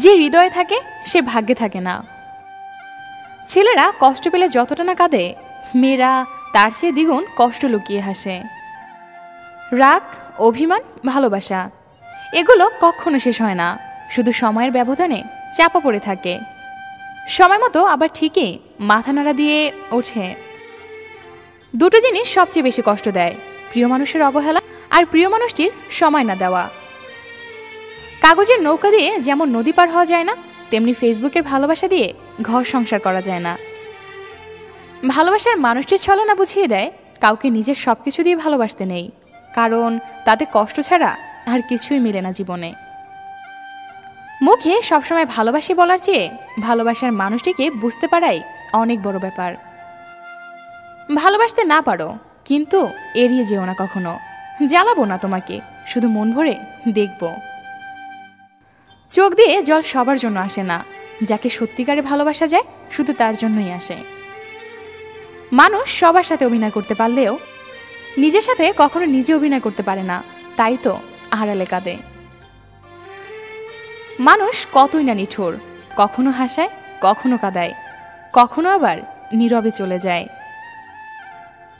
যে হৃদয়ে থাকে সে ভাগ্যে থাকে না। ছেলেরা কষ্ট পেলে যতটা না কাঁদে, মেয়েরা তার চেয়ে দ্বিগুণ কষ্ট লুকিয়ে হাসে। রাগ, অভিমান, ভালোবাসা এগুলো কখনো শেষ হয় না, শুধু সময়ের ব্যবধানে চাপা পড়ে থাকে। সময় মতো আবার ঠিকই মাথা নাড়া দিয়ে ওঠে। দুটো জিনিস সবচেয়ে বেশি কষ্ট দেয়, প্রিয় মানুষের অবহেলা আর প্রিয় মানুষটির সময় না দেওয়া। কাগজের নৌকা দিয়ে যেমন নদী পার হওয়া যায় না, তেমনি ফেসবুকের ভালোবাসা দিয়ে ঘর সংসার করা যায় না। ভালোবাসার মানুষটির ছলনা বুঝিয়ে দেয় কাউকে নিজের সবকিছু দিয়ে ভালোবাসতে নেই, কারণ তাতে কষ্ট ছাড়া আর কিছুই মিলে না জীবনে। মুখে সবসময় ভালোবাসি বলার চেয়ে ভালোবাসার মানুষটিকে বুঝতে পারাই অনেক বড় ব্যাপার। ভালোবাসতে না পারো, কিন্তু এড়িয়ে যেও না কখনো। জ্বালাবো না তোমাকে, শুধু মন ভরে দেখব। চোখ দিয়ে জল সবার জন্য আসে না, যাকে সত্যিকারে ভালোবাসা যায় শুধু তার জন্যই আসে। মানুষ সবার সাথে অভিনয় করতে পারলেও নিজের সাথে কখনো নিজে অভিনয় করতে পারে না, তাই তো আড়ালে কাঁদে। মানুষ কতই না নিঠুর, কখনো হাসায়, কখনো কাঁদায়, কখনো আবার নীরবে চলে যায়।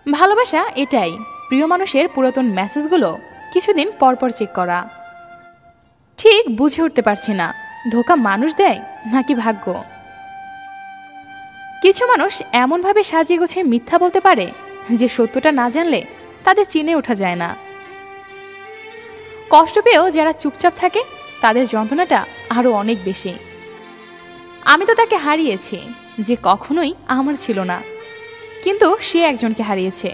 ভালোবাসা এটাই, প্রিয় মানুষের পুরাতন মেসেজগুলো কিছুদিন পরপর চেক করা। ঠিক বুঝে উঠতে পারছি না, ধোঁকা মানুষ দেয় নাকি ভাগ্য। কিছু মানুষ এমনভাবে সাজিয়ে গুছিয়ে মিথ্যা বলতে পারে যে সত্যটা না জানলে তাদের চিনে ওঠা যায় না। কষ্ট পেয়েও যারা চুপচাপ থাকে তাদের যন্ত্রণাটা আরো অনেক বেশি। আমি তো তাকে হারিয়েছি যে কখনোই আমার ছিল না, কিন্তু সে একজনকে হারিয়েছে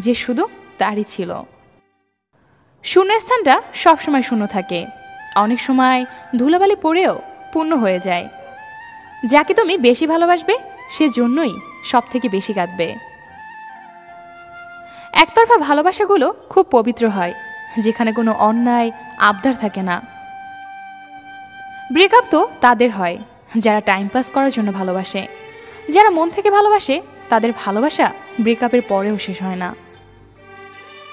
যে শুধু তারই ছিল। শূন্যস্থানটা সবসময় শূন্য থাকে, অনেক সময় ধুলাবালি পড়েও পূর্ণ হয়ে যায়। যাকে তুমি বেশি ভালোবাসবে সেজন্যই সব থেকে বেশি কাঁদবে। একতরফা ভালোবাসাগুলো খুব পবিত্র হয়, যেখানে কোনো অন্যায় আবদার থাকে না। ব্রেকআপ তো তাদের হয় যারা টাইম পাস করার জন্য ভালোবাসে। যারা মন থেকে ভালোবাসে তাদের ভালোবাসা ব্রেকআপের পরেও শেষ হয় না।